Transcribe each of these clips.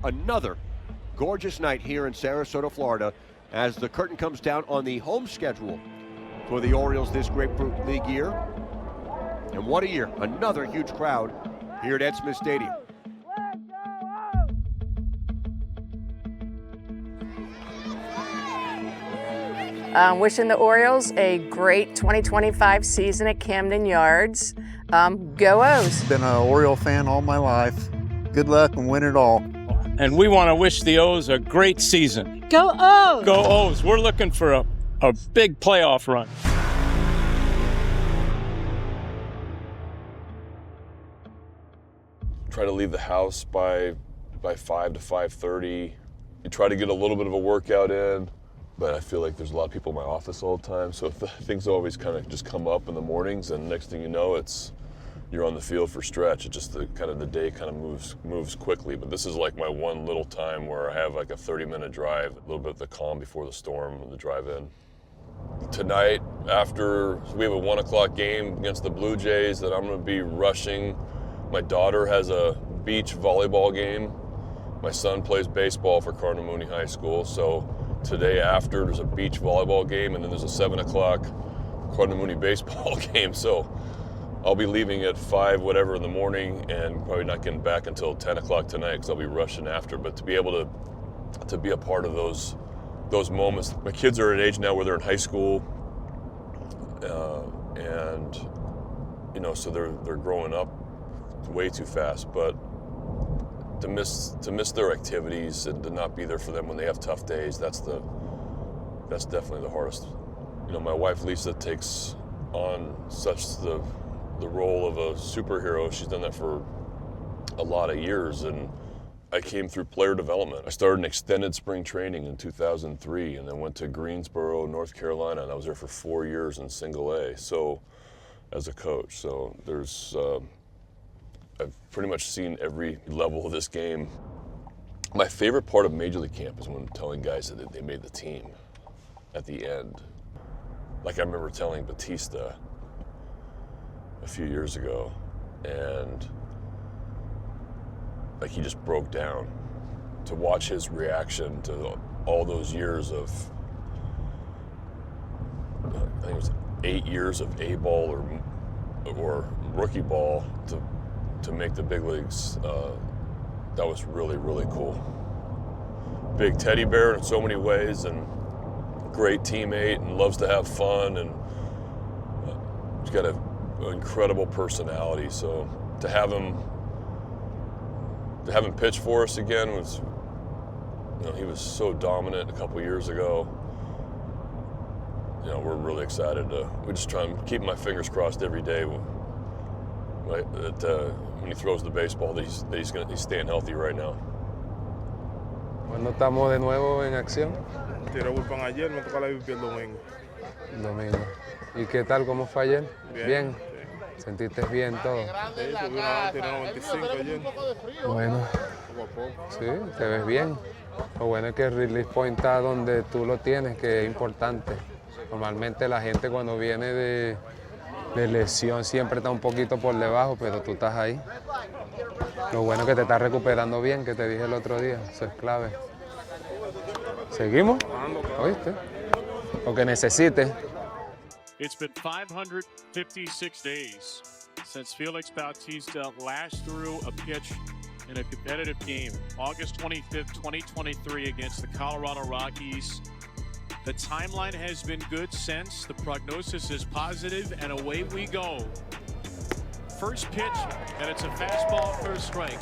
another gorgeous night here in Sarasota, Florida, as the curtain comes down on the home schedule for the Orioles this Grapefruit League year. And what a year, another huge crowd here at Ed Smith Stadium. Wishing the Orioles a great 2025 season at Camden Yards. Go O's. Been an Oriole fan all my life. Good luck and win it all. And we want to wish the O's a great season. Go O's! Go O's. We're looking for a big playoff run. Try to leave the house by 5 to 5:30. You try to get a little bit of a workout in, but I feel like there's a lot of people in my office all the time, so things always kind of just come up in the mornings, and next thing you know, you're on the field for stretch. It just the day kind of moves quickly. But this is like my one little time where I have like a 30-minute drive, a little bit of the calm before the storm and the drive in. Tonight, after we have a 1 o'clock game against the Blue Jays that I'm going to be rushing. My daughter has a beach volleyball game. My son plays baseball for Cardinal Mooney High School. So today after, there's a beach volleyball game, and then there's a 7 o'clock Cardinal Mooney baseball game. So I'll be leaving at 5 whatever in the morning and probably not getting back until 10 o'clock tonight because I'll be rushing after. But to be able to be a part of those moments. My kids are at an age now where they're in high school, and so they're growing up way too fast. But to miss their activities and to not be there for them when they have tough days, that's definitely the hardest. My wife Lisa takes on such the role of a superhero. She's done that for a lot of years, and I came through player development. I started an extended spring training in 2003 and then went to Greensboro, North Carolina, and I was there for 4 years in single A, so as a coach. So I've pretty much seen every level of this game. My favorite part of Major League Camp is when telling guys that they made the team at the end. Like I remember telling Batista a few years ago, and like he just broke down. To watch his reaction to all those years of, I think it was 8 years of A-ball or rookie ball to make the big leagues, that was really, really cool. Big teddy bear in so many ways, and great teammate, and loves to have fun, and he's got an incredible personality. So to have him pitch for us again was, he was so dominant a couple years ago. We're really excited. We just try and keep my fingers crossed every day that when he throws the baseball that he's staying healthy right now. Bueno, estamos de nuevo en acción. Tiré bullpen ayer, me toca la MVP el domingo. Domingo. ¿Y qué tal? ¿Cómo fue ayer? Bien. Sí. ¿Sentiste bien todo? Sí, tiré 95 ayer. Bueno. Poco a poco. Sí, te ves bien. Lo bueno es que el release point está donde tú lo tienes, que es importante. Normalmente la gente cuando viene de lesión siempre está un poquito por debajo, pero tú estás ahí. Lo bueno es que te estás recuperando bien, que te dije el otro día, eso es clave. ¿Seguimos? ¿Oíste? Lo que necesites. It's been 556 days since Félix Bautista last threw a pitch in a competitive game, August 25th, 2023 against the Colorado Rockies. The timeline has been good since. The prognosis is positive, and away we go. First pitch, and it's a fastball for a strike.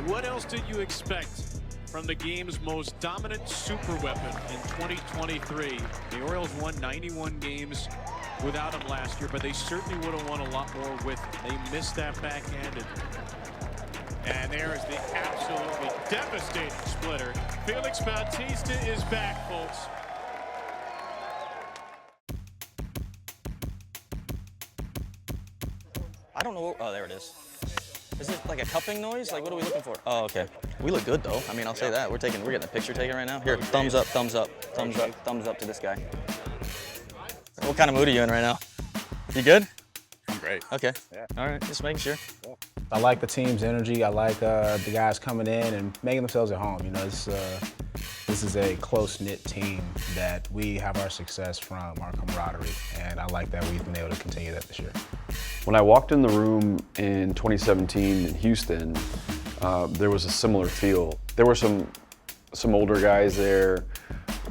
What else did you expect from the game's most dominant super weapon in 2023? The Orioles won 91 games without him last year, but they certainly would have won a lot more with him. They missed that backhanded. And there is the absolutely devastating splitter. Félix Bautista is back, folks. I don't know. Oh, there it is. Is it like a cupping noise? Like, what are we looking for? Oh, okay. We look good, though. I mean, I'll say that. We're getting a picture taken right now. Here, thumbs up, thumbs up, thumbs up, thumbs up to this guy. What kind of mood are you in right now? You good? I'm great. Okay. Yeah. All right, just making sure. Cool. I like the team's energy. I like the guys coming in and making themselves at home. You know, this is a close-knit team that we have our success from, our camaraderie, and I like that we've been able to continue that this year. When I walked in the room in 2017 in Houston, there was a similar feel. There were some older guys there,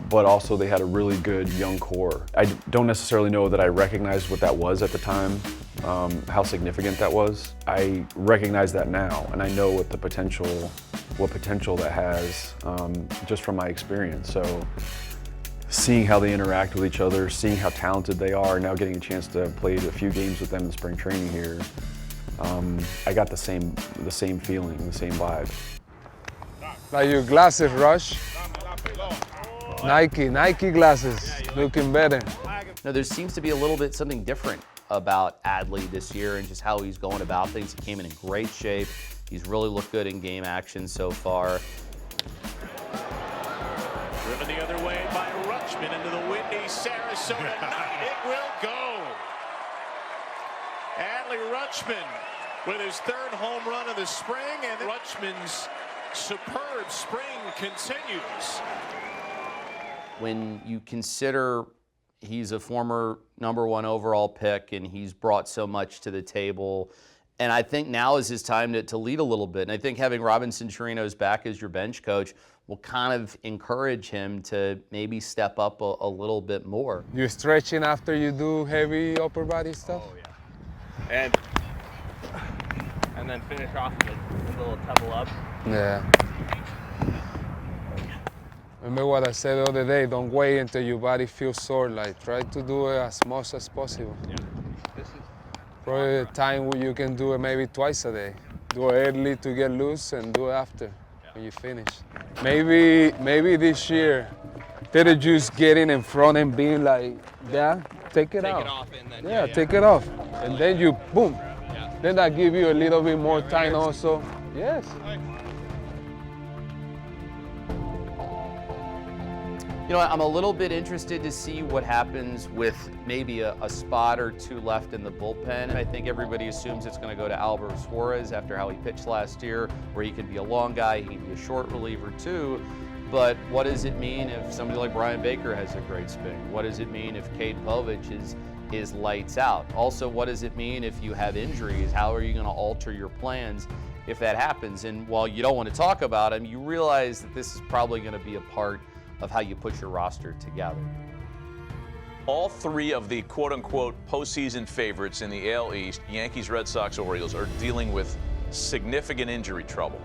but also they had a really good young core. I don't necessarily know that I recognized what that was at the time, how significant that was. I recognize that now, and I know what potential that has just from my experience. So seeing how they interact with each other, seeing how talented they are, now getting a chance to play a few games with them in spring training here, I got the same feeling, the same vibe. Like your glasses, Rush. Nike glasses, looking better. No, there seems to be a little bit something different about Adley this year and just how he's going about things. He came in great shape. He's really looked good in game action so far. Driven the other way by Rutschman into the windy Sarasota night. It will go. Adley Rutschman with his third home run of the spring, and Rutschman's superb spring continues. When you consider he's a former #1 overall pick and he's brought so much to the table, and I think now is his time to lead a little bit. And I think having Robinson Chirinos back as your bench coach will kind of encourage him to maybe step up a little bit more. You stretching after you do heavy upper body stuff? Oh, yeah. And then finish off with a little double up. Yeah. Remember what I said the other day, don't wait until your body feels sore. Like, try to do it as much as possible. Yeah. This is probably a time where you can do it maybe twice a day. Do it early to get loose and do it after when you finish. Maybe this year, instead of just getting in front and being like, yeah, take it out. Take it off and then, yeah, take it off. And then you, boom. Yeah. Then that give you a little bit more time also. Yes. You know, I'm a little bit interested to see what happens with maybe a spot or two left in the bullpen. I think everybody assumes it's going to go to Albert Suarez after how he pitched last year, where he can be a long guy, he can be a short reliever too. But what does it mean if somebody like Brian Baker has a great spring? What does it mean if Cade Povich is lights out? Also, what does it mean if you have injuries? How are you going to alter your plans if that happens? And while you don't want to talk about them, you realize that this is probably going to be a part of how you put your roster together. All three of the quote-unquote postseason favorites in the AL East, Yankees, Red Sox, Orioles, are dealing with significant injury trouble.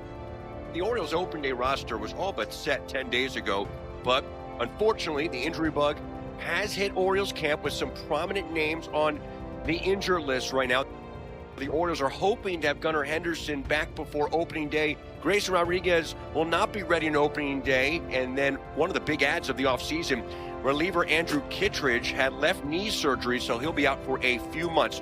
The Orioles open day roster was all but set 10 days ago, but unfortunately the injury bug has hit Orioles camp with some prominent names on the injured list right now. The Orioles are hoping to have Gunnar Henderson back before opening day. Grayson Rodriguez will not be ready on opening day. And then one of the big adds of the offseason, reliever Andrew Kittredge had left knee surgery, so he'll be out for a few months.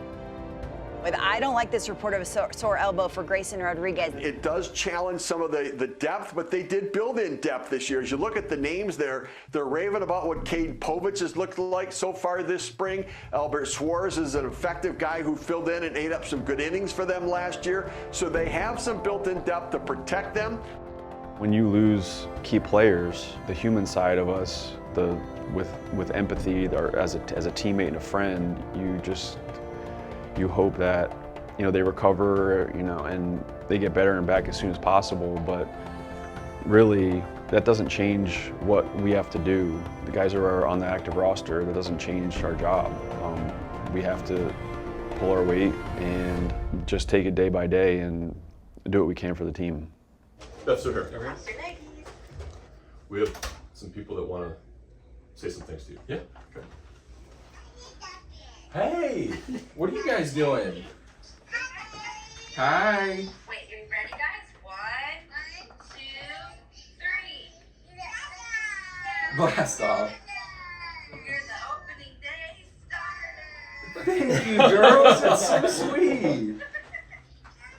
I don't like this report of a sore elbow for Grayson Rodriguez. It does challenge some of the depth, but they did build in depth this year. As you look at the names there, they're raving about what Cade Povich has looked like so far this spring. Albert Suarez is an effective guy who filled in and ate up some good innings for them last year. So they have some built-in depth to protect them. When you lose key players, the human side of us, with empathy or as a teammate and a friend, you hope that, you know, they recover, you know, and they get better and back as soon as possible. But really, that doesn't change what we have to do. The guys are on the active roster. That doesn't change our job. We have to pull our weight and just take it day by day and do what we can for the team. That's here. Okay. We have some people that want to say some things to you. Yeah. Okay. Hey, what are you guys doing? Hi. Wait, you ready, guys? 1, 2, 3. Blast off. You're the opening day starter. Thank you, girls. That's so sweet.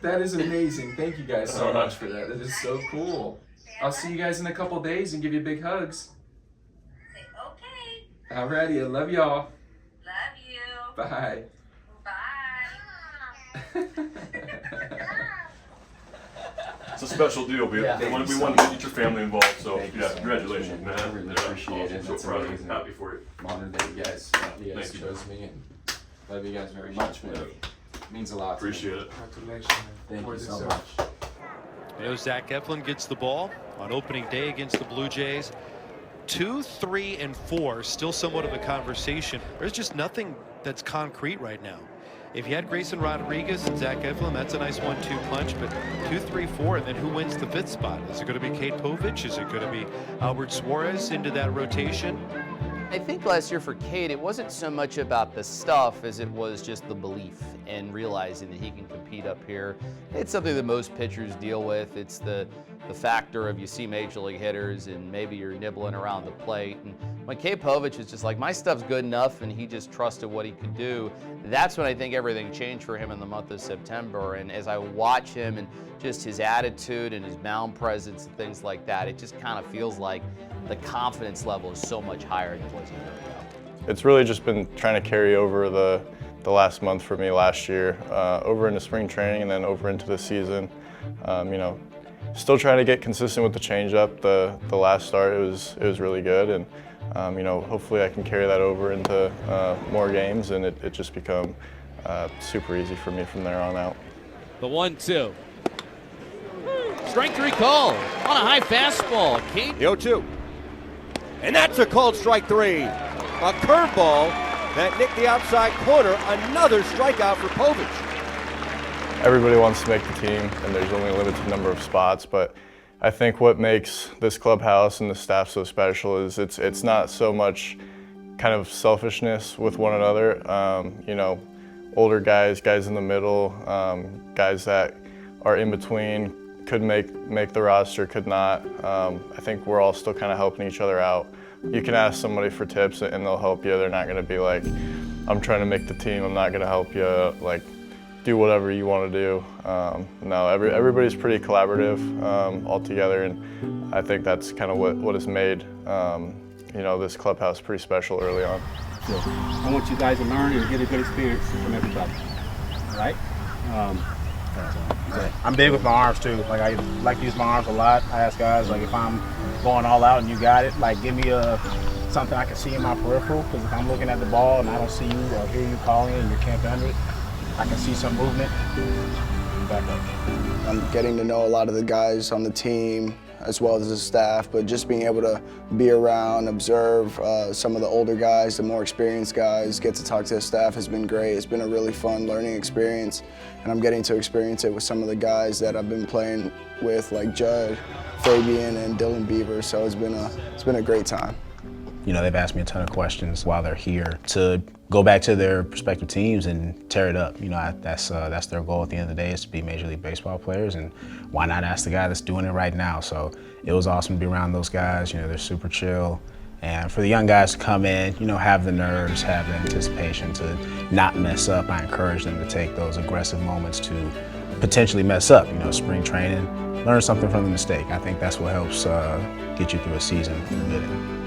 That is amazing. Thank you guys so much for that. That is so cool. I'll see you guys in a couple days and give you big hugs. Okay. Alrighty, I love y'all. Love you. Bye. Bye. It's a special deal. We wanted to get your family involved, so congratulations, man. I really appreciate it. So It's proud. amazing. Happy for you. I'm honored that you guys chose me, and love you guys very much, man. It means a lot. Appreciate it. Congratulations. Thank you so much. You know, Zach Eflin gets the ball on opening day against the Blue Jays. 2, 3, and 4, still somewhat of a conversation. There's just nothing that's concrete right now. If you had Grayson Rodriguez and Zach Eflin, that's a nice 1-2 punch, but 2, 3, 4, and then who wins the 5th spot? Is it going to be Cade Povich? Is it going to be Albert Suarez into that rotation? I think last year for Cade, it wasn't so much about the stuff as it was just the belief and realizing that he can compete up here. It's something that most pitchers deal with. It's the factor of you see major league hitters and maybe you're nibbling around the plate. And when Cade Povich is just like, my stuff's good enough, and he just trusted what he could do, that's when I think everything changed for him in the month of September. And as I watch him and just his attitude and his mound presence and things like that, it just kind of feels like the confidence level is so much higher than it was a year ago. It's really just been trying to carry over the last month for me last year, over into spring training and then over into the season. You know, still trying to get consistent with the changeup. The last start, it was really good, and you know, hopefully I can carry that over into more games, and it just become super easy for me from there on out. The 1-2. Strike 3 call on a high fastball. Cade. The 0-2. And that's a called strike 3. A curveball that nicked the outside corner. Another strikeout for Povich. Everybody wants to make the team, and there's only a limited number of spots, but I think what makes this clubhouse and the staff so special is it's not so much kind of selfishness with one another. You know, older guys in the middle, guys that are in between, could make the roster, could not. I think we're all still kind of helping each other out. You can ask somebody for tips and they'll help you. They're not going to be like, I'm trying to make the team, I'm not going to help you. Like, do whatever you want to do. No, everybody's pretty collaborative all together, and I think that's kind of what has made you know, this clubhouse pretty special early on. So I want you guys to learn and get a good experience from everybody. All right? I'm big with my arms too. Like, I like to use my arms a lot. I ask guys, like, if I'm going all out and you got it, like, give me something I can see in my peripheral, because if I'm looking at the ball and I don't see you or hear you calling and you can't under it, I can see some movement. Back up. I'm getting to know a lot of the guys on the team as well as the staff, but just being able to be around, observe some of the older guys, the more experienced guys, get to talk to the staff has been great. It's been a really fun learning experience, and I'm getting to experience it with some of the guys that I've been playing with, like Judd, Fabian, and Dylan Beaver, so it's been a great time. You know, they've asked me a ton of questions while they're here to go back to their respective teams and tear it up. You know, that's their goal at the end of the day, is to be Major League Baseball players, and why not ask the guy that's doing it right now? So it was awesome to be around those guys. You know, they're super chill. And for the young guys to come in, you know, have the nerves, have the anticipation to not mess up, I encourage them to take those aggressive moments to potentially mess up. You know, spring training, learn something from the mistake. I think that's what helps get you through a season in the good.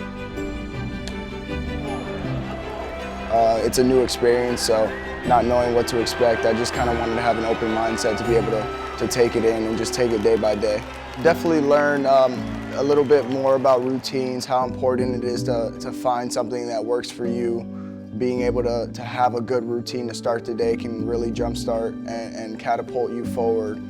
It's a new experience, so not knowing what to expect, I just kind of wanted to have an open mindset to be able to take it in and just take it day by day. Definitely learn a little bit more about routines, how important it is to find something that works for you. Being able to have a good routine to start the day can really jumpstart and catapult you forward.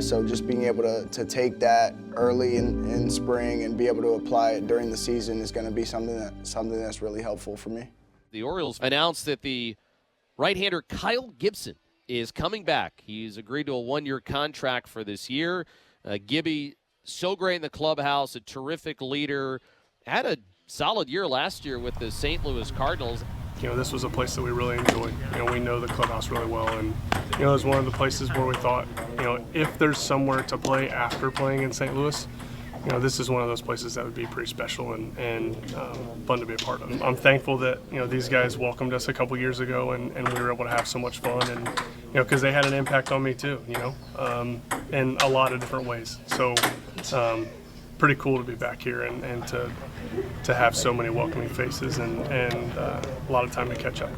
So just being able to take that early in spring and be able to apply it during the season is going to be something that's really helpful for me. The Orioles announced that the right-hander Kyle Gibson is coming back. He's agreed to a 1-year contract for this year. Gibby, so great in the clubhouse, a terrific leader. Had a solid year last year with the St. Louis Cardinals. You know, this was a place that we really enjoyed. You know, we know the clubhouse really well, and you know, it was one of the places where we thought, you know, if there's somewhere to play after playing in St. Louis, you know, this is one of those places that would be pretty special and fun to be a part of. I'm thankful that, you know, these guys welcomed us a couple years ago and we were able to have so much fun, and, you know, because they had an impact on me too, you know, in a lot of different ways. So pretty cool to be back here and to have so many welcoming faces and a lot of time to catch up.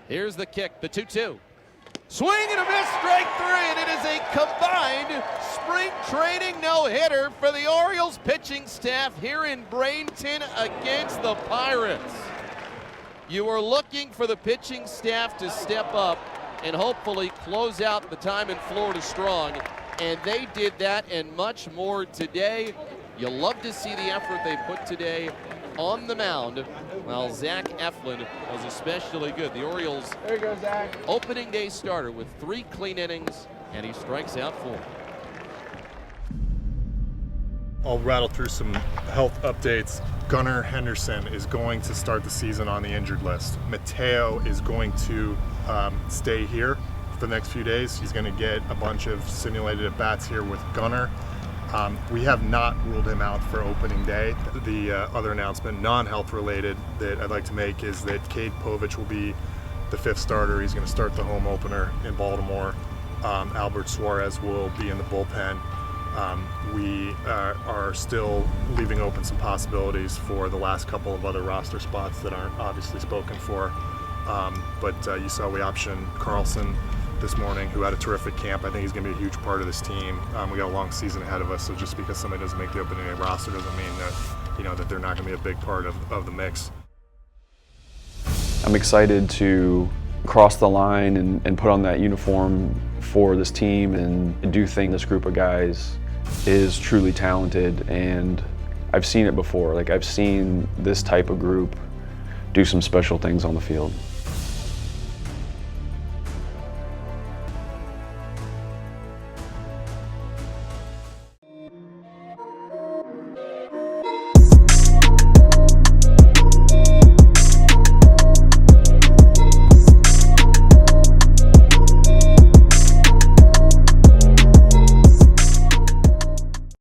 Here's the kick, the 2-2. Swing and a miss, strike three, and it is a combined spring training no-hitter for the Orioles pitching staff here in Bradenton against the Pirates. You are looking for the pitching staff to step up and hopefully close out the time in Florida strong, and they did that and much more today. You love to see the effort they put today on the mound, while Zach Eflin was especially good. The Orioles There you go, Zach. opening day starter with 3 clean innings, and he strikes out 4. I'll rattle through some health updates. Gunnar Henderson is going to start the season on the injured list. Mateo is going to stay here for the next few days. He's going to get a bunch of simulated at-bats here with Gunnar. We have not ruled him out for opening day. The other announcement, non-health related, that I'd like to make is that Cade Povich will be the 5th starter. He's going to start the home opener in Baltimore. Albert Suarez will be in the bullpen. We are still leaving open some possibilities for the last couple of other roster spots that aren't obviously spoken for. But you saw we optioned Carlson this morning, who had a terrific camp. I think he's going to be a huge part of this team. We got a long season ahead of us, so just because somebody doesn't make the opening day roster doesn't mean that, that they're not going to be a big part of the mix. I'm excited to cross the line and put on that uniform for this team, and I do think this group of guys is truly talented, and I've seen it before. Like, I've seen this type of group do some special things on the field.